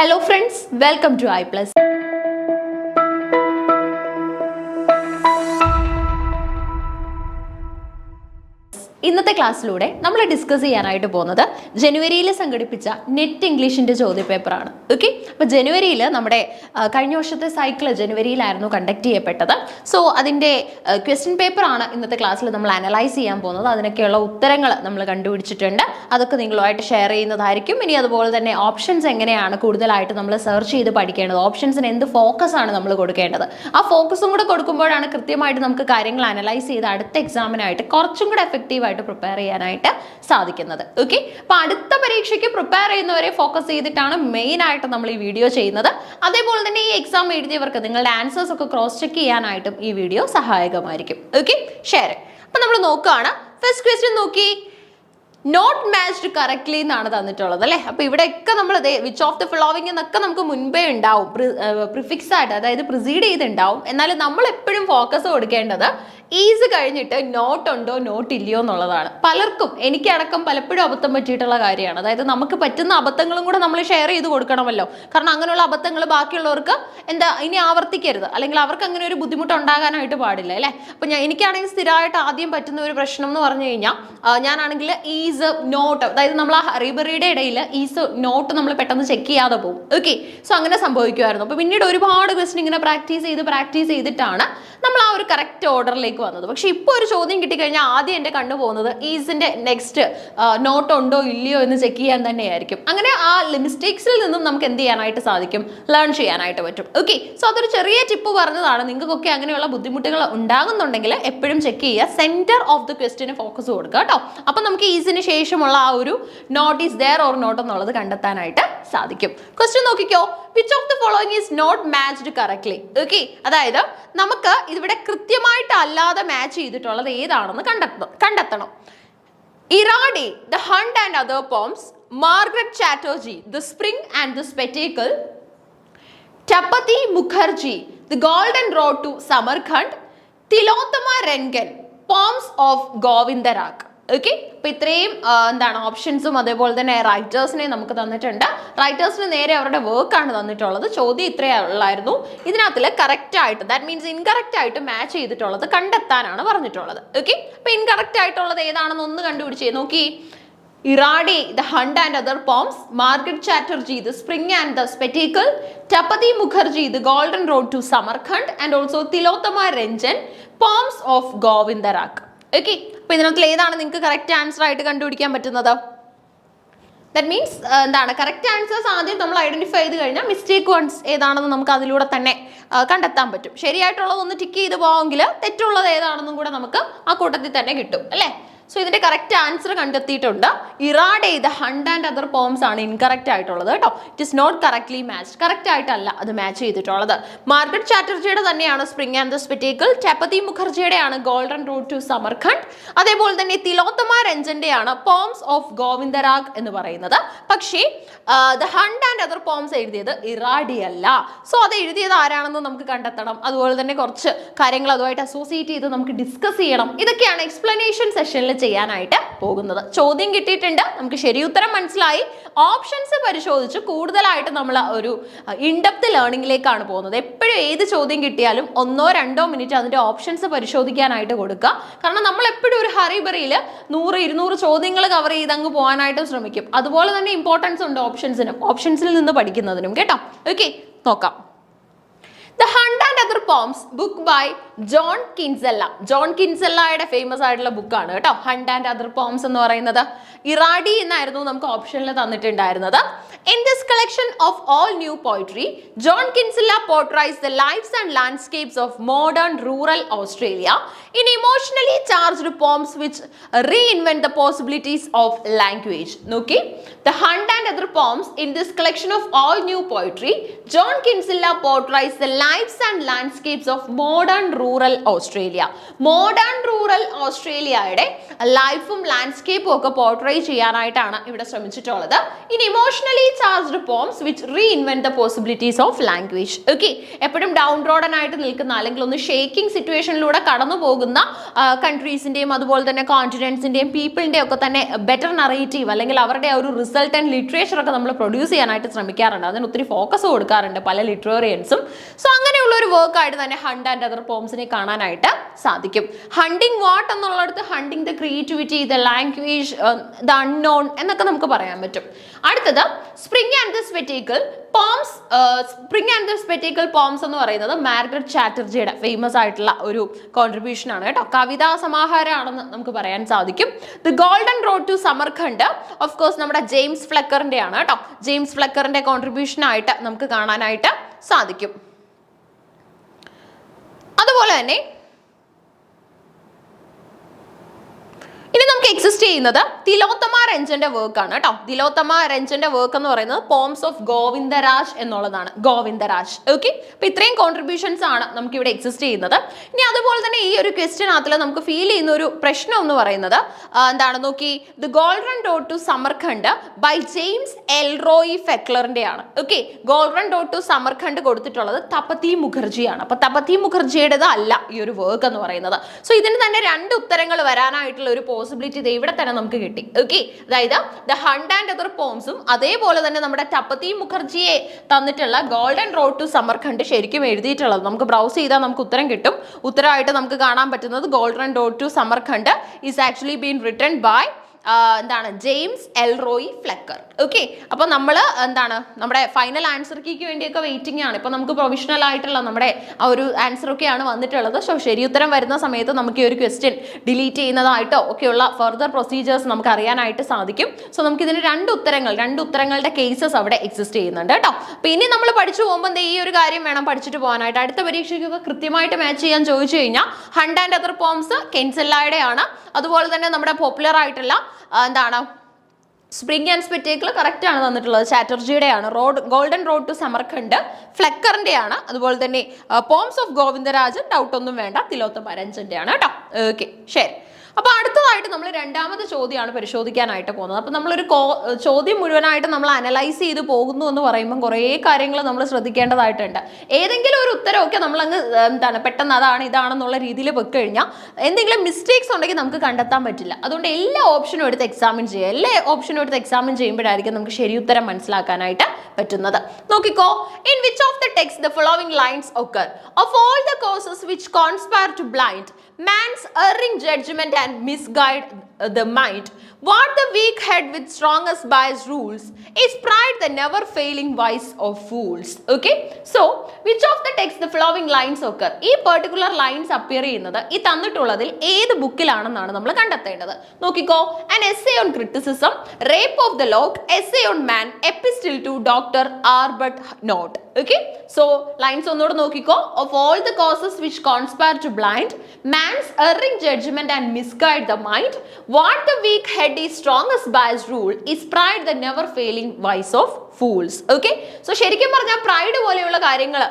Hello friends, welcome to iPlus. ഇന്നത്തെ ക്ലാസ്സിലൂടെ നമ്മൾ discuss ചെയ്യാനായിട്ട് പോകുന്നത് ജനുവരിയിൽ സംഘടിപ്പിച്ച നെറ്റ് ഇംഗ്ലീഷിൻ്റെ ചോദ്യപേപ്പറാണ്. ഓക്കെ, അപ്പോൾ ജനുവരിയിൽ നമ്മുടെ കഴിഞ്ഞ വർഷത്തെ സൈക്കിൾ ജനുവരിയിലായിരുന്നു കണ്ടക്ട് ചെയ്യപ്പെട്ടത്. സോ അതിൻ്റെ ക്വസ്റ്റ്യൻ പേപ്പറാണ് ഇന്നത്തെ ക്ലാസ്സിൽ നമ്മൾ അനലൈസ് ചെയ്യാൻ പോകുന്നത്. അതിനൊക്കെയുള്ള ഉത്തരങ്ങൾ നമ്മൾ കണ്ടുപിടിച്ചിട്ടുണ്ട്. അതൊക്കെ നിങ്ങളുമായിട്ട് ഷെയർ ചെയ്യുന്നതായിരിക്കും. ഇനി അതുപോലെ തന്നെ ഓപ്ഷൻസ് എങ്ങനെയാണ് കൂടുതലായിട്ട് നമ്മൾ സെർച്ച് ചെയ്ത് പഠിക്കേണ്ടത്, ഓപ്ഷൻസിന് എന്ത് ഫോക്കസ് ആണ് നമ്മൾ കൊടുക്കേണ്ടത്, ആ ഫോക്കസും കൂടെ കൊടുക്കുമ്പോഴാണ് കൃത്യമായിട്ട് നമുക്ക് കാര്യങ്ങൾ അനലൈസ് ചെയ്ത് അടുത്ത എക്സാമിനായിട്ട് കുറച്ചും കൂടെ എഫക്റ്റീവായിട്ട് പ്രിപ്പയർ ചെയ്യാനായിട്ട് സാധിക്കുന്നത്. ഓക്കെ, അപ്പൊ അടുത്ത പരീക്ഷയ്ക്ക് പ്രിപ്പയർ ചെയ്യുന്നവരെ ഫോക്കസ് ചെയ്തിട്ടാണ് മെയിൻ ആയിട്ട് നമ്മൾ ഈ വീഡിയോ ചെയ്യുന്നത്. അതേപോലെ തന്നെ ഈ എക്സാം എഴുതിയവർക്ക് നിങ്ങളുടെ ആൻസേഴ്സ് ഒക്കെ ക്രോസ് ചെക്ക് ചെയ്യാനായിട്ടും ഈ വീഡിയോ സഹായകമായിരിക്കും. Okay, share. അപ്പൊ നമ്മൾ നോക്കുകയാണ്. ഫസ്റ്റ് ക്വസ്റ്റ്യൻ നോക്കി, നോട്ട് മാച്ച്ഡ് കറക്റ്റ്ലി എന്നാണ് തന്നിട്ടുള്ളത് അല്ലേ. അപ്പൊ ഇവിടെയൊക്കെ നമ്മൾ വിച്ച് ഓഫ് ദ ഫോളോവിങ് എന്നൊക്കെ നമുക്ക് മുൻപേ ഉണ്ടാവും, പ്രിഫിക്സ് ആയിട്ട്, അതായത് പ്രിസീഡ് ചെയ്തുണ്ടാവും. എന്നാലും നമ്മൾ എപ്പോഴും ഫോക്കസ് കൊടുക്കേണ്ടത് ഈസ് കഴിഞ്ഞിട്ട് നോട്ട് ഉണ്ടോ നോട്ട് ഇല്ലയോ എന്നുള്ളതാണ്. പലർക്കും, എനിക്കടക്കം പലപ്പോഴും അബദ്ധം പറ്റിയിട്ടുള്ള കാര്യമാണ്. അതായത് നമുക്ക് പറ്റുന്ന അബദ്ധങ്ങളും കൂടെ നമ്മൾ ഷെയർ ചെയ്ത് കൊടുക്കണമല്ലോ. കാരണം അങ്ങനെയുള്ള അബദ്ധങ്ങൾ ബാക്കിയുള്ളവർക്ക് ഇനി ആവർത്തിക്കരുത്, അല്ലെങ്കിൽ അവർക്ക് അങ്ങനെ ഒരു ബുദ്ധിമുട്ട് ഉണ്ടാകാനായിട്ട് പാടില്ല അല്ലേ. അപ്പൊ എനിക്കാണെങ്കിൽ സ്ഥിരമായിട്ട് ആദ്യം പറ്റുന്ന ഒരു പ്രശ്നം എന്ന് പറഞ്ഞു കഴിഞ്ഞാൽ, ഞാനാണെങ്കിൽ ഈസ് നോട്ട്, അതായത് നമ്മൾ ആ ഹറിബറിയുടെ ഇടയിൽ ഈസ് നോട്ട് നമ്മൾ പെട്ടെന്ന് ചെക്ക് ചെയ്യാതെ പോകും. ഓക്കെ, സോ അങ്ങനെ സംഭവിക്കുമായിരുന്നു. അപ്പൊ പിന്നീട് ഒരുപാട് ക്വസ്റ്റ്യൻ ഇങ്ങനെ പ്രാക്ടീസ് ചെയ്തിട്ടാണ് നമ്മൾ ആ ഒരു കറക്റ്റ് ഓർഡറിലേക്ക് വന്നത്. പക്ഷെ ഇപ്പോൾ ഒരു ചോദ്യം കിട്ടിക്കഴിഞ്ഞാൽ ആദ്യം എൻ്റെ കണ്ടു പോകുന്നത് ഈസിന്റെ നെക്സ്റ്റ് നോട്ട് ഉണ്ടോ ഇല്ലയോ എന്ന് ചെക്ക് ചെയ്യാൻ തന്നെയായിരിക്കും. അങ്ങനെ ആ മിസ്റ്റേക്സിൽ നിന്നും നമുക്ക് എന്ത് ചെയ്യാനായിട്ട് സാധിക്കും, ലേൺ ചെയ്യാനായിട്ട് പറ്റും. ഓക്കെ, സോ അതൊരു ചെറിയ ടിപ്പ് പറഞ്ഞതാണ്. നിങ്ങൾക്കൊക്കെ അങ്ങനെയുള്ള ബുദ്ധിമുട്ടുകൾ ഉണ്ടാകുന്നുണ്ടെങ്കിൽ എപ്പോഴും ചെക്ക് ചെയ്യുക, സെന്റർ ഓഫ് ദ ക്വസ്റ്റിന് ഫോക്കസ് കൊടുക്കുക കേട്ടോ. അപ്പൊ നമുക്ക് ഈസിന് ശേഷമുള്ള ആ ഒരു not is there or not എന്നുള്ളത് കണ്ടെത്താനായിട്ട് സാധിക്കും. ക്വസ്റ്റ്യൻ നോക്കിക്കോ, which of the following is not matched correctly. Okay, അതായത് നമുക്ക് ഇവിടെ കൃത്യമായിട്ട് അല്ലാതെ മാച്ച് ചെയ്തിട്ടുള്ളത് ഏതാണെന്ന് കണ്ടെത്തണം. ഇറാഡി, the hunt and other poems, Margaret Chatterjee, the spring and the spectacle, Tapati Mukherjee, the golden road to Samarkand, Tilottama Rangan, poems of Govindarag. Okay, അപ്പൊ ഇത്രയും ഓപ്ഷൻസും അതേപോലെ തന്നെ റൈറ്റേഴ്സിനെ നമുക്ക് തന്നിട്ടുണ്ട്. റൈറ്റേഴ്സിന് നേരെ അവരുടെ വർക്കാണ് തന്നിട്ടുള്ളത്. ചോദ്യം ഇത്രയേ ഉള്ളായിരുന്നു. ഇതിനകത്തിൽ കറക്റ്റ് ആയിട്ട്, ദാറ്റ് മീൻസ് ഇൻകറക്റ്റ് ആയിട്ട് മാച്ച് ചെയ്തിട്ടുള്ളത് കണ്ടെത്താനാണ് പറഞ്ഞിട്ടുള്ളത്. ഓക്കെ, അപ്പൊ ഇൻകറക്റ്റ് ആയിട്ടുള്ളത് ഏതാണെന്ന് ഒന്ന് കണ്ടുപിടിച്ചേ. നോക്കി, ഇറാഡി, the hunt and other poems, Margaret Chatterjee, the spring and the spectacle, Tapati Mukherjee, the golden road to Samarkand, and also Tilottama Ranjan, poems of Govindarag. Okay, അപ്പൊ ഇതിനകത്ത് ഏതാണ് നിങ്ങൾക്ക് കറക്റ്റ് ആൻസർ ആയിട്ട് കണ്ടുപിടിക്കാൻ പറ്റുന്നത്? ദാറ്റ് മീൻസ് കറക്റ്റ് ആൻസേഴ്സ് ആദ്യം നമ്മൾ ഐഡന്റിഫൈ ചെയ്ത് കഴിഞ്ഞാൽ മിസ്റ്റേക്ക് വൺസ് ഏതാണെന്ന് നമുക്ക് അതിലൂടെ തന്നെ കണ്ടെത്താൻ പറ്റും. ശരിയായിട്ടുള്ളത് ഒന്ന് ടിക്ക് ചെയ്ത് പോവെങ്കിൽ തെറ്റുള്ളത് ഏതാണെന്നും കൂടെ നമുക്ക് ആ കൂട്ടത്തിൽ തന്നെ കിട്ടും അല്ലേ. സോ ഇതിന്റെ കറക്റ്റ് ആൻസർ കണ്ടെത്തിയിട്ടുണ്ട്. ഇറാഡെ, the hunt and other poems ആണ് ഇൻകറക്റ്റ് ആയിട്ടുള്ളത് കേട്ടോ. It is not correctly matched, correct ആയിട്ടല്ല അത് മാച്ച് ചെയ്തിട്ടുള്ളത്. മാർഗരറ്റ് ചാറ്റർജിയുടെ തന്നെയാണ് spring and the spectacle, Tapati മുഖർജിയുടെ ആണ് ഗോൾഡൻ റോഡ് ടു സമർഖണ്ഡ്, അതേപോലെ തന്നെ തിലോത്തമ രഞ്ജന്റെ ആണ് പോംസ് ഓഫ് ഗോവിന്ദരാഗ് എന്ന് പറയുന്നത്. പക്ഷേ the hunt and other poems എഴുതിയത് ഇറാഡി അല്ല. സോ അത് എഴുതിയത് ആരാണെന്ന് നമുക്ക് കണ്ടെത്തണം. അതുപോലെ തന്നെ കുറച്ച് കാര്യങ്ങൾ അതുമായിട്ട് അസോസിയേറ്റ് ചെയ്ത് നമുക്ക് ഡിസ്കസ് ചെയ്യണം. ഇതൊക്കെയാണ് എക്സ്പ്ലനേഷൻ സെഷനിൽ ചെയ്യാനായിട്ട് പോകുന്നത്. ചോദ്യം കിട്ടിയിട്ടുണ്ട്, നമുക്ക് ശരിയുത്തരം മനസ്സിലായി. ഓപ്ഷൻസ് പരിശോധിച്ച് കൂടുതലായിട്ട് നമ്മൾ ഒരു ഇൻഡെപ്ത് ലേണിംഗിലേക്കാണ് പോകുന്നത്. എപ്പോഴും ഏത് ചോദ്യം കിട്ടിയാലും 1-2 മിനിറ്റ് അതിന്റെ ഓപ്ഷൻസ് പരിശോധിക്കാനായിട്ട് കൊടുക്കുക. കാരണം നമ്മൾ എപ്പോഴും ഒരു ഹറിബറിയിൽ 100-200 ചോദ്യങ്ങൾ കവർ ചെയ്ത് അങ്ങ് പോകാനായിട്ട് ശ്രമിക്കും. അതുപോലെ തന്നെ ഇമ്പോർട്ടൻസ് ഉണ്ട് ഓപ്ഷൻസിൽ നിന്ന് പഠിക്കുന്നതിനും കേട്ടോ. ഓക്കെ, നോക്കാം. The Hunt and Other Poems, book by John Kinsella. ജോൺ കിൻസെല്ലയുടെ ഫേമസ് ആയിട്ടുള്ള ബുക്കാണ് കേട്ടോ ഹണ്ട് ആൻഡ് അതർ പോംസ് എന്ന് പറയുന്നത്. ഇറാഡി എന്നായിരുന്നു നമുക്ക് ഓപ്ഷനിൽ തന്നിട്ടുണ്ടായിരുന്നത്. In this collection of all new poetry, John Kinsella portrays the lives and landscapes of modern rural Australia in emotionally charged poems which reinvent the possibilities of language. നോക്കി, The Hunt and Other Poems, in this collection of all new poetry, John Kinsella portrays the lifes and landscapes of modern rural Australia. Modern rural ഓസ്ട്രേലിയയുടെ ലൈഫും ലാൻഡ്സ്കേപ്പും ഒക്കെ portray ചെയ്യാനായിട്ടാണ് ഇവിടെ ശ്രമിച്ചിട്ടുള്ളത്. In emotionally charged poems which reinvent the possibilities of language. Okay, എപ്പോഴും downtrodden ആയിട്ട് നിൽക്കുന്ന അല്ലെങ്കിൽ ഒന്ന് ഷേക്കിംഗ് സിറ്റുവേഷനിലൂടെ കടന്നു പോകുന്ന കൺട്രീസിന്റെയും അതുപോലെ തന്നെ കോണ്ടിനെന്റ്സിന്റെയും പീപ്പിളിന്റെയും ഒക്കെ തന്നെ ബെറ്റർ നറേറ്റീവ് അല്ലെങ്കിൽ അവരുടെ ഒരു റിസൾട്ട് ആൻഡ് ലിറ്ററേച്ചർ ഒക്കെ നമ്മൾ പ്രൊഡ്യൂസ് ചെയ്യാനായിട്ട് ശ്രമിക്കാറുണ്ട്. അതിന് ഒത്തിരി ഫോക്കസ് കൊടുക്കാറുണ്ട് പല ലിറ്ററേറിയൻസും. സോ അങ്ങനെയുള്ള ഒരു വർക്ക് ആയിട്ട് തന്നെ ഹണ്ട് ആൻഡ് അതർ പോംസിനെ കാണാനായിട്ട് സാധിക്കും. ഹണ്ടിങ് വാട്ട് എന്നുള്ളിടത്ത് hunting the creativity, the language, the unknown എന്നൊക്കെ നമുക്ക് പറയാൻ പറ്റും. അടുത്തത് spring and the spectacle poems. Spring and the spectacle poems എന്ന് പറയുന്നത് മാർഗരറ്റ് ചാറ്റർജിയുടെ ഫേമസ് ആയിട്ടുള്ള ഒരു കോൺട്രിബ്യൂഷൻ ആണ് കേട്ടോ. കവിതാ സമാഹാരമാണെന്ന് നമുക്ക് പറയാൻ സാധിക്കും. The golden road to Samarkand of course നമ്മുടെ ജെയിംസ് ഫ്ലെക്കറിന്റെ ആണ് കേട്ടോ. ജെയിംസ് ഫ്ലെക്കറിന്റെ കോൺട്രിബ്യൂഷൻ ആയിട്ട് നമുക്ക് കാണാനായിട്ട് സാധിക്കും. അതുപോലെ തന്നെ ഇനി നമുക്ക് എക്സിസ്റ്റ് ചെയ്യുന്നത് തിലോത്തമ രഞ്ജന്റെ വർക്ക് ആണ് കേട്ടോ. തിലോത്തമ രഞ്ജന്റെ വർക്ക് എന്ന് പറയുന്നത് പോംസ് ഓഫ് ഗോവിന്ദരാജ് എന്നുള്ളതാണ്. ഗോവിന്ദരാജ്. ഓക്കെ, അപ്പൊ ഇത്രയും കോൺട്രിബ്യൂഷൻസ് ആണ് നമുക്ക് ഇവിടെ എക്സിസ്റ്റ് ചെയ്യുന്നത്. ഇനി അതുപോലെ തന്നെ ഈ ഒരു ക്വസ്റ്റ്യനകത്തിൽ നമുക്ക് ഫീൽ ചെയ്യുന്ന ഒരു പ്രശ്നം എന്ന് പറയുന്നത് എന്താണ് നോക്കി, the golden road to Samarkand by James Elroy ഫെക്ലറിന്റെ ആണ്. Okay, golden road to Samarkand കൊടുത്തിട്ടുള്ളത് തപതി മുഖർജിയാണ്. അപ്പൊ തപതി മുഖർജിയുടേത് അല്ല ഈ ഒരു വർക്ക് എന്ന് പറയുന്നത്. സോ ഇതിന് തന്നെ രണ്ട് ഉത്തരങ്ങൾ വരാനായിട്ടുള്ള ഒരു പോസിബിലിറ്റി ഇവിടെ തന്നെ നമുക്ക് കിട്ടി. ഓക്കെ, അതായത് ദ ഹണ്ട് ആൻഡ് അതർ പോംസും അതേപോലെ തന്നെ നമ്മുടെ തപതി മുഖർജിയെ തന്നിട്ടുള്ള ഗോൾഡൻ റോഡ് ടു സമർഖണ്ഡ് ശരിക്കും എഴുതിയിട്ടുള്ളത് നമുക്ക് ബ്രൗസ് ചെയ്താൽ നമുക്ക് ഉത്തരം കിട്ടും. ഉത്തരമായിട്ട് നമുക്ക് കാണാൻ പറ്റുന്നത് golden road to Samarkand is actually been written by എന്താണ് ജെയിംസ് എൽറോയി ഫ്ലെക്കർ. ഓക്കെ, അപ്പൊ നമ്മൾ എന്താണ് നമ്മുടെ ഫൈനൽ ആൻസർ കീക്ക് വേണ്ടിയൊക്കെ വെയിറ്റിംഗ് ആണ്. ഇപ്പൊ നമുക്ക് പ്രൊവിഷണൽ ആയിട്ടുള്ള നമ്മുടെ ആ ഒരു ആൻസർ ഒക്കെയാണ് വന്നിട്ടുള്ളത്. സോ ശരി ഉത്തരം വരുന്ന സമയത്ത് നമുക്ക് ഈ ഒരു ക്വസ്റ്റ്യൻ ഡിലീറ്റ് ചെയ്യുന്നതായിട്ടോ ഒക്കെയുള്ള ഫർദർ പ്രൊസീജിയേഴ്സ് നമുക്ക് അറിയാനായിട്ട് സാധിക്കും. സോ നമുക്ക് ഇതിന് രണ്ട് ഉത്തരങ്ങളുടെ കേസസ് അവിടെ എക്സിസ്റ്റ് ചെയ്യുന്നുണ്ട് കേട്ടോ. അപ്പൊ ഇനി നമ്മൾ പഠിച്ചു പോകുമ്പോൾ ഈ ഒരു കാര്യം വേണം പഠിച്ചിട്ട് പോകാനായിട്ട്. അടുത്ത പരീക്ഷയ്ക്കൊക്കെ കൃത്യമായിട്ട് മാച്ച് ചെയ്യാൻ ചോദിച്ചു കഴിഞ്ഞാൽ ഹണ്ട് ആൻഡ് അതർ പോംസ് കെൻസെല്ലയുടെ ആണ്. അതുപോലെ തന്നെ നമ്മുടെ പോപ്പുലർ ആയിട്ടുള്ള എന്താണ് സ്പ്രിംഗ് ആൻഡ് സ്പെറ്റിക്കിൾ കറക്റ്റ് ആണ് തന്നിട്ടുള്ളത്, ചാറ്റർജിയുടെ ആണ്. ഗോൾഡൻ റോഡ് ടു സമർഖണ്ഡ് ഫ്ലെക്കറിന്റെ ആണ്. അതുപോലെ തന്നെ പോംസ് ഓഫ് ഗോവിന്ദരാജൻ ഡൗട്ട് ഒന്നും വേണ്ട, തിലോത്തമ രഞ്ജന്റെ ആണ് കേട്ടോ. ഓക്കെ, ശരി. അപ്പൊ അടുത്തതായിട്ട് നമ്മൾ രണ്ടാമത്തെ ചോദ്യമാണ് പരിശോധിക്കാനായിട്ട് പോകുന്നത്. അപ്പൊ നമ്മളൊരു ചോദ്യം മുഴുവനായിട്ട് നമ്മൾ അനലൈസ് ചെയ്ത് പോകുന്നു എന്ന് പറയുമ്പോൾ കുറേ കാര്യങ്ങൾ നമ്മൾ ശ്രദ്ധിക്കേണ്ടതായിട്ടുണ്ട്. ഏതെങ്കിലും ഒരു ഉത്തരമൊക്കെ നമ്മളങ്ങ് എന്താണ് പെട്ടെന്ന് അതാണ് ഇതാണെന്നുള്ള രീതിയിൽ വെക്ക് കഴിഞ്ഞാൽ എന്തെങ്കിലും മിസ്റ്റേക്സ് ഉണ്ടെങ്കിൽ നമുക്ക് കണ്ടെത്താൻ പറ്റില്ല. അതുകൊണ്ട് എല്ലാ ഓപ്ഷനും എടുത്ത് എക്സാമിൻ ചെയ്യുക. എല്ലാ ഓപ്ഷനും എടുത്ത് എക്സാമിൻ ചെയ്യുമ്പോഴായിരിക്കും നമുക്ക് ശരി ഉത്തരം മനസ്സിലാക്കാനായിട്ട് പറ്റുന്നത്. നോക്കിക്കോ, in which of the text the following lines occur of all the causes which conspire to blind man's erring judgment and misguide the mind, what the weak head with strongest biased rules is pride the never failing vice of fools. Okay, so which of the text the following lines occur? ഈ particular lines appear ചെയ്യുന്നത് ഈ തന്നിട്ടുള്ളതിൽ ഏത് ബുക്കിലാണെന്നാണ് നമ്മൾ കണ്ടെത്തേണ്ടത്. നോക്കിക്കോ, an essay on criticism, rape of the lock, essay on man, epistle to Dr. Arbuthnot. Okay, so lines ഒന്നുകൂടെ നോക്കിക്കോ. of all the causes which conspire to blind man's erring judgment and misguide the mind, what the weak head is strongest biased rule is pride the never failing vice of fools. Okay, so ശരിക്കും പറഞ്ഞാൽ pride പോലെയുള്ള കാര്യങ്ങൾ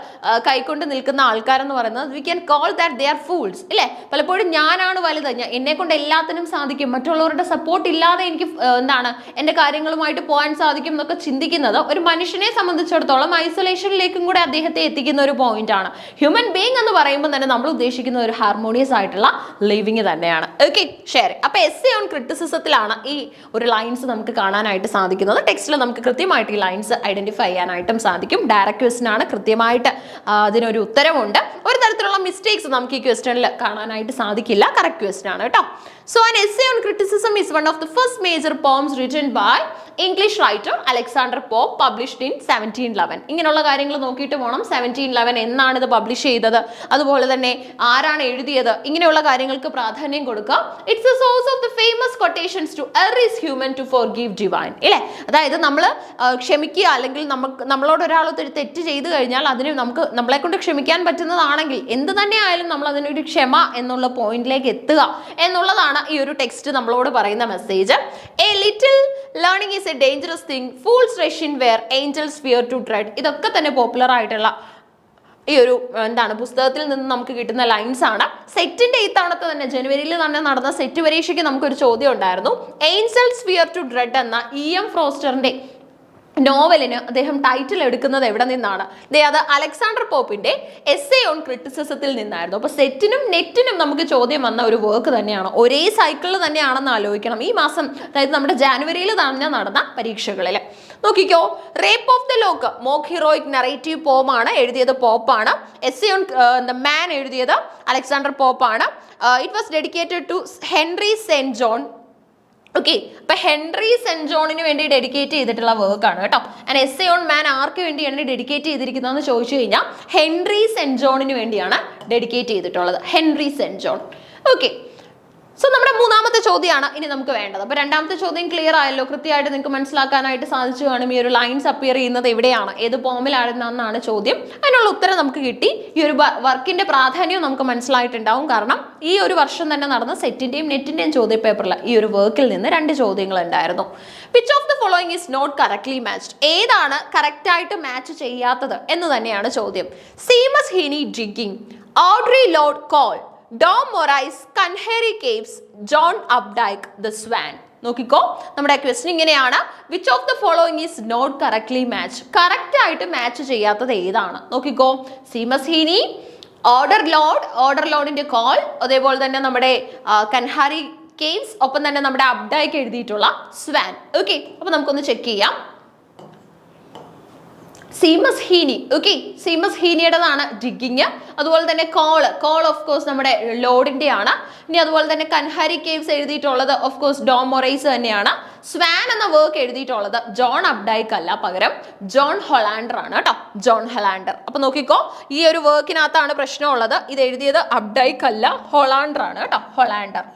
കൈക്കൊണ്ട് നിൽക്കുന്ന ആൾക്കാരെന്ന് പറയുന്നത് we can call that they are fools. ഇല്ലേ, പലപ്പോഴും ഞാനാണ് വലുത്, എന്നെ കൊണ്ട് എല്ലാത്തിനും സാധിക്കും, മറ്റുള്ളവരുടെ സപ്പോർട്ട് ഇല്ലാതെ എനിക്ക് എന്താണ് എൻ്റെ കാര്യങ്ങളുമായിട്ട് പോകാൻ സാധിക്കും എന്നൊക്കെ ചിന്തിക്കുന്നത് ഒരു മനുഷ്യനെ സംബന്ധിച്ചിടത്തോളം ഐസൊലേഷനിലേക്കും കൂടെ അദ്ദേഹത്തെ എത്തിക്കുന്ന ഒരു പോയിന്റ് ആണ്. ഹ്യൂമൻ ബീങ് എന്ന് പറയുമ്പോൾ തന്നെ നമ്മൾ ഉദ്ദേശിക്കുന്ന ഒരു ഹാർമോണിയസ് ആയിട്ടുള്ള ലിവിങ് തന്നെയാണ്. ഓക്കെ, ശരി. അപ്പൊ എസ്സേ ഓൺ ക്രിറ്റിസിസത്തിലാണ് ഈ ഒരു ലൈൻസ് നമുക്ക് കാണാനായിട്ട് സാധിക്കുന്നത്. ടെക്സ്റ്റിൽ നമുക്ക് കൃത്യമായിട്ട് ഈ ലൈൻസ് ഐഡന്റിഫൈ ചെയ്യാനായിട്ടും സാധിക്കും. ഡയറക്റ്റ് ക്വസ്റ്റ്യൻ ആണ്, കൃത്യമായിട്ട് അതിനൊരു ഉത്തരമുണ്ട്. ഒരു തരത്തിലുള്ള മിസ്റ്റേക്സ് നമുക്ക് ഈ ക്വസ്റ്റ്യനിൽ കാണാനായിട്ട് സാധിക്കില്ല. കറക്റ്റ് ക്വസ്റ്റ്യൻ ആണ് കേട്ടോ. So an essay on criticism is one of the first major poems written by English writer Alexander Pope, published in 1711. ഇങ്ങനെയുള്ള കാര്യങ്ങൾ നോക്കിയിട്ട് പോകണം. 1711 എന്നാണ് ഇത് പബ്ലിഷ് ചെയ്തത്, അതുപോലെ തന്നെ ആരാണ് എഴുതിയത്, ഇങ്ങനെയുള്ള കാര്യങ്ങൾക്ക് പ്രാധാന്യം കൊടുക്കുക. It's A source of the famous quotations to err is human to forgive divine. ഇല്ലേ, അതായത് നമ്മൾ ക്ഷമിക്കുക, അല്ലെങ്കിൽ നമ്മളോട് ഒരാൾ ഒരു തെറ്റ് ചെയ്തു കഴിഞ്ഞാൽ അതിന് നമ്മളെ കൊണ്ട് ക്ഷമിക്കാൻ പറ്റുന്നതാണെങ്കിൽ എന്ത് തന്നെ ആയാലും നമ്മൾ അതിനൊരു ക്ഷമ എന്നുള്ള പോയിന്റിലേക്ക് എത്തുക എന്നുള്ളതാണ് ഈ ഒരു ടെക്സ്റ്റ് നമ്മളോട് പറയുന്ന message. A little learning is a dangerous thing, fools rush in where angels fear to tread. ഇതൊക്കെ തന്നെ പോപ്പുലർ ആയിട്ടുള്ള ഈ ഒരു എന്താണ് പുസ്തകത്തിൽ നിന്ന് നമുക്ക് കിട്ടുന്ന ലൈൻസ് ആണ്. സെറ്റിന്റെ ഇത്തവണത്തെ തന്നെ ജനുവരിയിൽ തന്നെ നടന്ന സെറ്റ് പരീക്ഷയ്ക്ക് നമുക്കൊരു ചോദ്യം ഉണ്ടായിരുന്നു. ഏഞ്ചൽസ് ഫിയർ ടു ഡ്രെഡ് എന്ന E.M. ഫ്രോസ്റ്ററിന്റെ നോവലിന് അദ്ദേഹം ടൈറ്റിൽ എടുക്കുന്നത് എവിടെ നിന്നാണ്? അത് അലക്സാണ്ടർ പോപ്പിന്റെ എസ്സേ ഓൺ ക്രിറ്റിസിസത്തിൽ നിന്നായിരുന്നു. അപ്പൊ സെറ്റിനും നെറ്റിനും നമുക്ക് ചോദ്യം വന്ന ഒരു വർക്ക് തന്നെയാണ്, ഒരേ സൈക്കിളിൽ തന്നെയാണെന്ന് ആലോചിക്കണം. ഈ മാസം, അതായത് നമ്മുടെ ജാനുവരിയിൽ തന്നെ നടന്ന പരീക്ഷകളിൽ നോക്കിക്കോ. Rape of the lock mock heroic narrative പോമാണ്, എഴുതിയത് പോപ്പാണ്. എസ്സേ ഓൺ ദ മാൻ എഴുതിയത് അലക്സാണ്ടർ പോപ്പാണ്. It was dedicated to Henry സെന്റ് ജോൺ. ഓക്കെ, അപ്പൊ ഹെൻറി സെന്റ് ജോണിന് വേണ്ടി ഡെഡിക്കേറ്റ് ചെയ്തിട്ടുള്ള വർക്കാണ് കേട്ടോ. ആൻഡ് എസ്സേ ഓൺ മാൻ ആർക്ക് വേണ്ടിയാണ് ഡെഡിക്കേറ്റ് ചെയ്തിരിക്കുന്നതെന്ന് ചോദിച്ചു കഴിഞ്ഞാൽ ഹെൻറി സെന്റ് ജോണിന് വേണ്ടിയാണ് ഡെഡിക്കേറ്റ് ചെയ്തിട്ടുള്ളത്, ഹെൻറി സെന്റ് ജോൺ. ഓക്കെ, സോ നമ്മുടെ മൂന്നാമത്തെ ചോദ്യമാണ് ഇനി നമുക്ക് വേണ്ടത്. അപ്പൊ രണ്ടാമത്തെ ചോദ്യം ക്ലിയർ ആയല്ലോ, കൃത്യമായിട്ട് നിങ്ങൾക്ക് മനസ്സിലാക്കാനായിട്ട് സാധിച്ചു കാണും. ഈ ഒരു ലൈൻസ് അപ്പിയർ ചെയ്യുന്നത് എവിടെയാണ്, ഏത് പോമിലാണെന്നാണ് ചോദ്യം. അതിനുള്ള ഉത്തരം നമുക്ക് കിട്ടി. ഈ ഒരു വർക്കിന്റെ പ്രാധാന്യം നമുക്ക് മനസ്സിലായിട്ടുണ്ടാവും. കാരണം ഈ ഒരു വർഷം തന്നെ നടന്ന സെറ്റിന്റെയും നെറ്റിന്റെയും ചോദ്യ പേപ്പറിൽ ഈ ഒരു വർക്കിൽ നിന്ന് 2 ചോദ്യങ്ങൾ ഉണ്ടായിരുന്നു. Which of the following is not correctly matched? ഏതാണ് കറക്റ്റ് ആയിട്ട് മാച്ച് ചെയ്യാത്തത് എന്ന് തന്നെയാണ് ചോദ്യം. Seamus Heaney digging, Audre Lorde coal, Dom Moraes, Kanheri caves, John Updike, the swan. നോക്കിക്കോ, നമ്മുടെ ക്വസ്റ്റ്യൻ ഇങ്ങനെയാണ്. Which of the following is not correctly match? Correct ആയിട്ട് മാച്ച് ചെയ്യാത്തത് ഏതാണ്? നോക്കിക്കോ, സീമസ് ഹീനി, ഓർഡർ ലോർഡിന്റെ കോൾ, അതേപോലെ തന്നെ നമ്മുടെ കൻഹാരി കേവ്സ്, ഒപ്പം തന്നെ നമ്മുടെ അപ്ഡൈക്ക് എഴുതിയിട്ടുള്ള സ്വാൻ. ഓക്കെ, അപ്പൊ നമുക്കൊന്ന് ചെക്ക് ചെയ്യാം. സീമസ് ഹീനി, ഓക്കെ, സീമസ് ഹീനിയുടേതാണ് ഡിഗ്ഗിങ്. അതുപോലെ തന്നെ കോൾ ഓഫ് കോഴ്സ് നമ്മുടെ ലോഡിന്റെ ആണ്. ഇനി അതുപോലെ തന്നെ കൻഹാരി കേവ്സ് എഴുതിയിട്ടുള്ളത് ഓഫ് കോഴ്സ് ഡോം മൊറൈസ് തന്നെയാണ്. സ്വാൻ എന്ന വർക്ക് എഴുതിയിട്ടുള്ളത് ജോൺ അപ്ഡൈക്ക് അല്ല, പകരം ജോൺ ഹൊളാൻഡർ ആണ് കേട്ടോ, ജോൺ ഹൊളാൻഡർ. അപ്പൊ നോക്കിക്കോ, ഈ ഒരു വർക്കിനകത്താണ് പ്രശ്നമുള്ളത്. ഇത് എഴുതിയത് അപ്ഡൈക്ക് അല്ല, ഹൊളാൻഡർ ആണ് കേട്ടോ, ഹൊളാൻഡർ.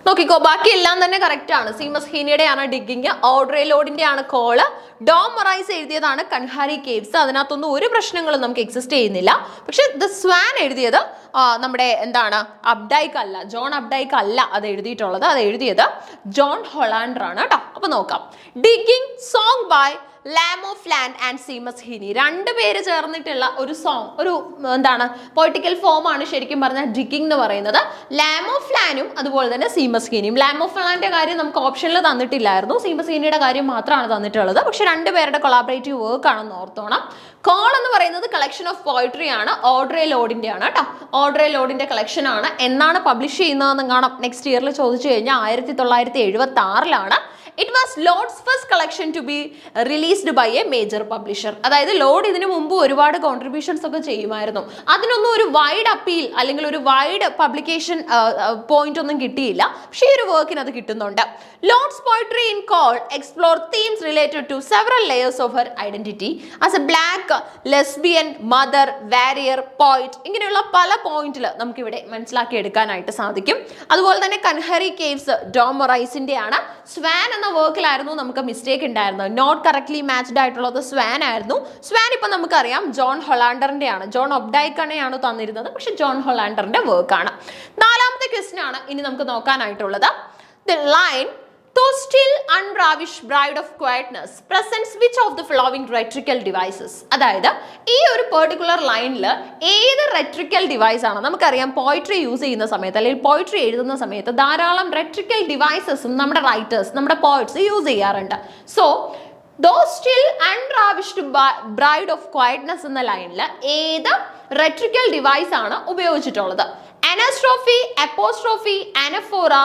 നോക്കിക്കോ, ബാക്കി എല്ലാം തന്നെ കറക്റ്റ് ആണ്. സീമസ് ഹീനിയുടെ ആണ് ഡിഗ്ഗിങ്, ഓഡ്രെ ലോഡിന്റെ ആണ് കോള്, ഡോം മൊറൈസ് എഴുതിയതാണ് കൻഹാരി കേവ്സ്. അതിനകത്തൊന്നും ഒരു പ്രശ്നങ്ങളും നമുക്ക് എക്സിസ്റ്റ് ചെയ്യുന്നില്ല. പക്ഷെ ദ സ്വാൻ എഴുതിയത് നമ്മുടെ എന്താണ് അപ്ഡൈക്ക് അല്ല, ജോൺ അപ്ഡൈക്ക് അല്ല അത് എഴുതിയിട്ടുള്ളത്. അത് എഴുതിയത് ജോൺ ഹൊളാൻഡർ ആണ് കേട്ടോ. അപ്പൊ നോക്കാം. Digging song by lamb of land and Seamus Heaney, 2 പേര് ചേർന്നിട്ടുള്ള ഒരു സോങ്, ഒരു എന്താണ് പൊളിറ്റിക്കൽ ഫോം ആണ് ശരിക്കും പറഞ്ഞാൽ ഡിഗ്ഗിംഗ് എന്ന് പറയുന്നത്. ലാം ഓഫ് ലാനും അതുപോലെ തന്നെ സീമസ് ഹീനിയും. ലാം ഓഫ് ലാൻഡിന്റെ കാര്യം നമുക്ക് ഓപ്ഷനിൽ തന്നിട്ടില്ലായിരുന്നു, സീമസ് ഹീനിയുടെ കാര്യം മാത്രമാണ് തന്നിട്ടുള്ളത്. പക്ഷെ 2 പേരുടെ കൊളാബറേറ്റീവ് വർക്ക് ആണെന്ന് ഓർത്തോണം. കോൾ എന്ന് പറയുന്നത് കളക്ഷൻ ഓഫ് പോയിട്രി ആണ്, ഓഡ്രെ ലോഡിന്റെ ആണ് കേട്ടോ. ഓഡ്രെ ലോഡിന്റെ കളക്ഷൻ ആണ്. എന്നാണ് പബ്ലിഷ് ചെയ്യുന്നതെന്ന് കാണാം, നെക്സ്റ്റ് ഇയറിൽ ചോദിച്ചു കഴിഞ്ഞാൽ 1976 It was Lord's first collection to be released by a major publisher. അതായത് ലോഡ് ഇതിനു മുമ്പ് ഒരുപാട് കോൺട്രിബ്യൂഷൻസ് ഒക്കെ ചെയ്യുമായിരുന്നു. അതിനൊന്നും ഒരു വൈഡ് അപ്പീൽ അല്ലെങ്കിൽ ഒരു വൈഡ് പബ്ലിക്കേഷൻ പോയിന്റ് ഒന്നും കിട്ടിയില്ല. പക്ഷേ ഈ ഒരു വർക്കിന് അത് കിട്ടുന്നുണ്ട്. Lord's poetry in Call explore themes related to several layers of her identity as a black lesbian mother, warrior, poet. ഇങ്ങനെയുള്ള പല പോയിന്റിൽ നമുക്കിവിടെ മനസ്സിലാക്കി എടുക്കാനായിട്ട് സാധിക്കും. അതുപോലെ തന്നെ കൻഹരി കേവ്സ് ഡോം മൊറൈസിന്റെ ആണ്. സ്വാൻ എന്ന വർക്കിലായിരുന്നു നമുക്ക് മിസ്റ്റേക്ക് ഉണ്ടായിരുന്നത്, നോട്ട് കറക്റ്റ്ലി മാച്ച്ഡ് ആയിട്ടുള്ളത് സ്വാൻ ആയിരുന്നു. സ്വാൻ ഇപ്പൊ നമുക്കറിയാം ജോൺ ഹൊളാൻഡറിന്റെ ആണ്, ജോൺ ഒബ്ഡൈക്കണെയാണ് തന്നിരുന്നത്, പക്ഷെ ജോൺ ഹൊളാൻഡറിന്റെ വർക്കാണ്. 4ാമത്തെ ക്വസ്റ്റ്യൻ ആണ് ഇനി നമുക്ക് നോക്കാനായിട്ടുള്ളത്. The line though still unravished bride of quietness presents which of the following rhetorical devices? അതായത് ഈ ഒരു പെർട്ടിക്കുലർ ലൈനിൽ ഏത് റെട്രിക്കൽ ഡിവൈസ് ആണ്? നമുക്കറിയാം പോയിട്രി യൂസ് ചെയ്യുന്ന സമയത്ത് അല്ലെങ്കിൽ പോയിട്രി എഴുതുന്ന സമയത്ത് ധാരാളം റെട്രിക്കൽ ഡിവൈസസും നമ്മുടെ റൈറ്റേഴ്സ്, നമ്മുടെ പോയിറ്റ്സ് യൂസ് ചെയ്യാറുണ്ട്. So though still unravished bride of quietness എന്ന ലൈനിൽ ഏത് റെട്രിക്കൽ ഡിവൈസ് ആണ് ഉപയോഗിച്ചിട്ടുള്ളത്? അനസ്ട്രോഫി, അപ്പോസ്ട്രോഫി, അനഫോറ,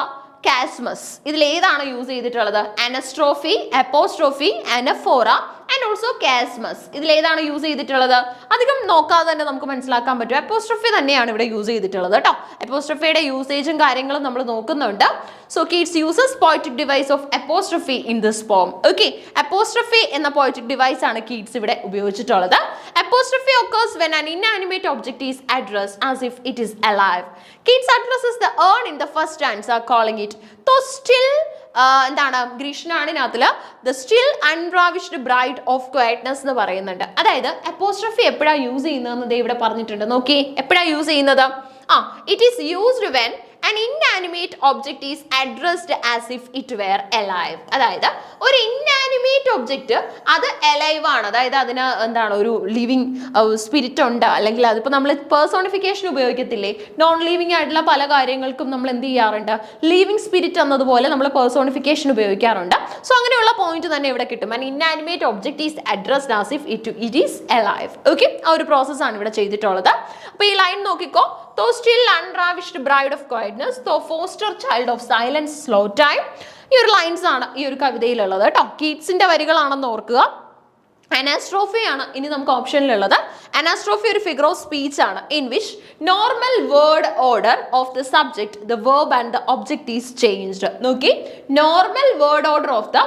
കാസ്മസ്. ഇതിൽ ഏതാണ് യൂസ് ചെയ്തിട്ടുള്ളത്? അനസ്ട്രോഫി, അപ്പോസ്ട്രോഫി, അനഫോറ ആൻഡ് ഓൾസോ കാസ്മസ്. ഇതിൽ ഏതാണ് യൂസ് ചെയ്തിട്ടുള്ളത്? അധികം നോക്കാതെ തന്നെ നമുക്ക് മനസ്സിലാക്കാൻ പറ്റും, അപ്പോസ്ട്രോഫി തന്നെയാണ് ഇവിടെ യൂസ് ചെയ്തിട്ടുള്ളത് കേട്ടോ. അപ്പോസ്ട്രോഫിയുടെ യൂസേജും കാര്യങ്ങളും നമ്മൾ നോക്കുന്നുണ്ട്. So kids uses poetic device of apostrophe in this പോം. ഓക്കെ, അപ്പോസ്ട്രോഫി എന്ന പോയറ്റിക് ഡിവൈസ് ആണ് കിഡ്സ് ഇവിടെ ഉപയോഗിച്ചിട്ടുള്ളത്. Apostrophe occurs when an inanimate object is addressed as if it is alive. Kids addresses the urn in the first stanza calling it though still എന്താണ് ഗ്രീഷ്ണാണിനകത്തില് the still unravished bride of quietness എന്ന് പറയുന്നുണ്ട്. അതായത് apostrophe എപ്പോഴാണ് use ചെയ്യുന്നതെന്ന് ഇവിടെ പറഞ്ഞിട്ടുണ്ട്. നോക്കി, എപ്പോഴാണ് യൂസ് ചെയ്യുന്നത്? It is used when an inanimate object is addressed as if it were alive. അതായത് ഒരു ഇന്നാനിമേറ്റ് ഒബ്ജക്റ്റ് അത് അലൈവ് ആണ്, അതായത് അതിന് എന്താണ് ഒരു ലിവിങ് സ്പിരിറ്റ് ഉണ്ട്, അല്ലെങ്കിൽ അതിപ്പോൾ നമ്മൾ പേഴ്സോണിഫിക്കേഷൻ ഉപയോഗിക്കത്തില്ലേ, നോൺ ലിവിങ് ആയിട്ടുള്ള പല കാര്യങ്ങൾക്കും നമ്മൾ എന്ത് ചെയ്യാറുണ്ട്, ലിവിങ് സ്പിരിറ്റ് എന്നതുപോലെ നമ്മൾ പേഴ്സോണിഫിക്കേഷൻ ഉപയോഗിക്കാറുണ്ട്. സോ അങ്ങനെയുള്ള പോയിന്റ് തന്നെ ഇവിടെ കിട്ടും. And inanimate object is addressed as if it is alive. Okay, ആ ഒരു പ്രോസസ്സാണ് ഇവിടെ ചെയ്തിട്ടുള്ളത്. അപ്പോൾ ഈ ലൈൻ നോക്കിക്കോ, though still unravished bride of quietness, though foster child of silence slow time. ഈ ഒരു ലൈൻസ് ആണ് ഈ ഒരു കവിതയിലുള്ളത് കേട്ടോ. കീറ്റ്സിന്റെ വരികളാണെന്ന് ഓർക്കുക. അനാസ്ട്രോഫി ആണ് ഇനി നമുക്ക് ഓപ്ഷനിലുള്ളത്. അനാസ്ട്രോഫി ഒരു ഫിഗർ ഓഫ് സ്പീച്ച് ആണ് in which normal word order of the subject, the verb and the object is changed. നോക്കി, normal word order of the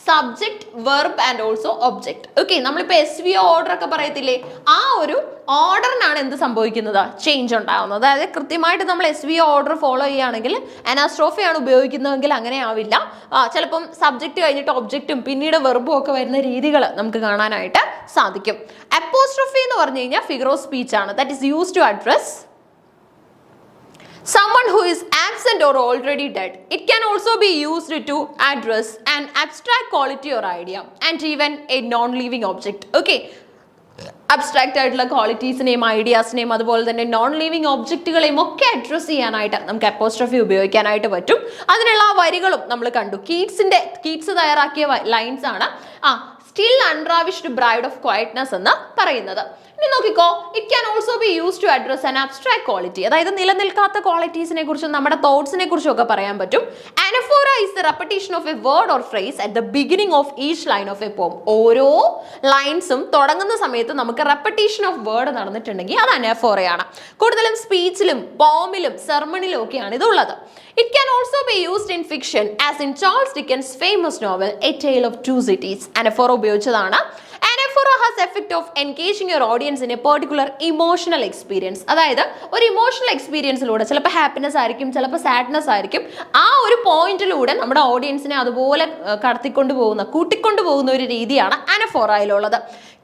subject, verb and also object. Okay, നമ്മളിപ്പോൾ SVO ഓർഡർ ഒക്കെ പറയത്തില്ലേ, ആ ഒരു ഓർഡറിനാണ് എന്ത് സംഭവിക്കുന്നത്, change ഉണ്ടാകുന്നത്. അതായത് കൃത്യമായിട്ട് നമ്മൾ SVO ഓർഡർ ഫോളോ ചെയ്യുകയാണെങ്കിൽ അനാസ്ട്രോഫി ആണ് ഉപയോഗിക്കുന്നതെങ്കിൽ അങ്ങനെ ആവില്ല. ചിലപ്പം സബ്ജക്റ്റ് കഴിഞ്ഞിട്ട് ഒബ്ജക്റ്റും പിന്നീട് വെർബും ഒക്കെ വരുന്ന രീതികൾ നമുക്ക് കാണാനായിട്ട് സാധിക്കും. അപ്പോസ്ട്രോഫി എന്ന് പറഞ്ഞു കഴിഞ്ഞാൽ ഫിഗർ ഓഫ് സ്പീച്ച് ആണ്. That is use to address someone who is absent or already dead. It can also be used to address an abstract quality or idea and even a non-living object. Okay, abstract ആയിട്ടുള്ള ക്വാളിറ്റീസിനെയും ഐഡിയാസിനെയും അതുപോലെ തന്നെ non living ഒബ്ജക്റ്റുകളെയും ഒക്കെ address ചെയ്യാനായിട്ട് നമുക്ക് apostrophe ഉപയോഗിക്കാനായിട്ട് പറ്റും. അതിനുള്ള ആ വരികളും നമ്മൾ കണ്ടു. കീറ്റ്സ് തയ്യാറാക്കിയ ലൈൻസ് ആണ് still unravished bride of quietness എന്ന് പറയുന്നത്. ഇനി നോക്കിക്കോ, it can also be use to address an abstract quality, അതായത് നിലനിൽക്കാത്ത ക്വാളിറ്റീസിനെ കുറിച്ചും നമ്മുടെ തോട്ട്സിനെ കുറിച്ചും ഒക്കെ പറയാൻ പറ്റും. Anaphora is the repetition of a word or phrase at the beginning of each line of a poem. ഓരോ ലൈൻസും തുടങ്ങുന്ന സമയത്ത് നമുക്ക് റെപ്പറ്റീഷൻ ഓഫ് വേർഡ് നടന്നിട്ടുണ്ടെങ്കിൽ അത് അനഫോറയാണ്. കൂടുതലും സ്പീച്ചിലും പോമിലും സെർമണിലും ഒക്കെയാണ് ഇതുള്ളത്. It can also be used in fiction as in Charles Dickens' famous novel A Tale of Two Cities. Anaphora ഉപയോഗിച്ചതാണ്. Anaphora has effect of engaging your audience in a particular emotional experience. അതായത് ഒരു emotional എക്സ്പീരിയൻസിലൂടെ, ചിലപ്പോൾ happiness ആയിരിക്കും, ചിലപ്പോൾ sadness ആയിരിക്കും, ആ ഒരു പോയിന്റിലൂടെ നമ്മുടെ ഓഡിയൻസിനെ അതുപോലെ കൂട്ടിക്കൊണ്ടു പോകുന്ന ഒരു രീതിയാണ് അനഫോറയിലുള്ളത്.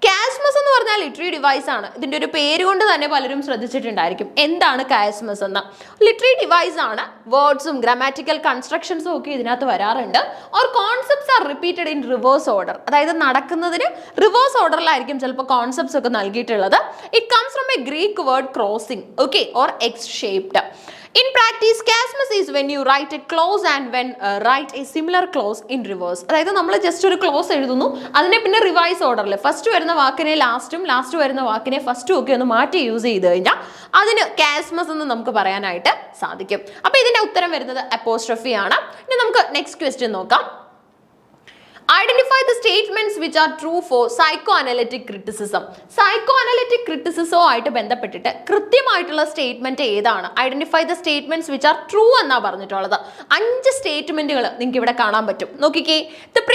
കാസ്മസ് എന്ന് പറഞ്ഞാൽ ലിറ്ററി ഡിവൈസ് ആണ്. ഇതിന്റെ ഒരു പേര് കൊണ്ട് തന്നെ പലരും ശ്രദ്ധിച്ചിട്ടുണ്ടായിരിക്കും. എന്താണ് കാസ്മസ് എന്ന്? ലിറ്ററി ഡിവൈസ് ആണ്. വേർഡ്സും ഗ്രാമാറ്റിക്കൽ കൺസ്ട്രക്ഷൻസും ഒക്കെ ഇതിനകത്ത് വരാറുണ്ട്. Or concepts are repeated in reverse order, അതായത് നടക്കുന്നതിന് റിവേഴ്സ് ഓർഡറിലായിരിക്കും ചിലപ്പോൾ കോൺസെപ്റ്റ്സ് ഒക്കെ നൽകിയിട്ടുള്ളത്. It comes from a Greek word crossing, okay, or X shaped. In practice, chiasmus is when you write a clause and when write a similar clause in reverse. അതായത് നമ്മൾ just ഒരു close എഴുതുന്നു, അതിനെ പിന്നെ revise ഓർഡറിൽ first വരുന്ന വാക്കിനെ ലാസ്റ്റും last വരുന്ന വാക്കിനെ ഫസ്റ്റും ഒക്കെ ഒന്ന് മാറ്റി യൂസ് ചെയ്ത് കഴിഞ്ഞാൽ അതിന് കാസ്മസ് എന്ന് നമുക്ക് പറയാനായിട്ട് സാധിക്കും. അപ്പോൾ ഇതിന്റെ ഉത്തരം വരുന്നത് അപ്പോസ്ട്രോഫി ആണ്. ഇനി നമുക്ക് നെക്സ്റ്റ് ക്വസ്റ്റ്യൻ നോക്കാം. Identify the statements which are true for psychoanalytic criticism. Psychoanalytic criticism ആയിട്ട് ബന്ധപ്പെട്ടിട്ട് കൃത്യമായിട്ടുള്ള സ്റ്റേറ്റ്മെന്റ് ഏതാണ്? Identify the statements which are true എന്നാ പറഞ്ഞിട്ടുള്ളത്. 5 സ്റ്റേറ്റ്മെന്റുകൾ നിങ്ങൾക്ക് ഇവിടെ കാണാൻ പറ്റും. നോക്കിക്കേ.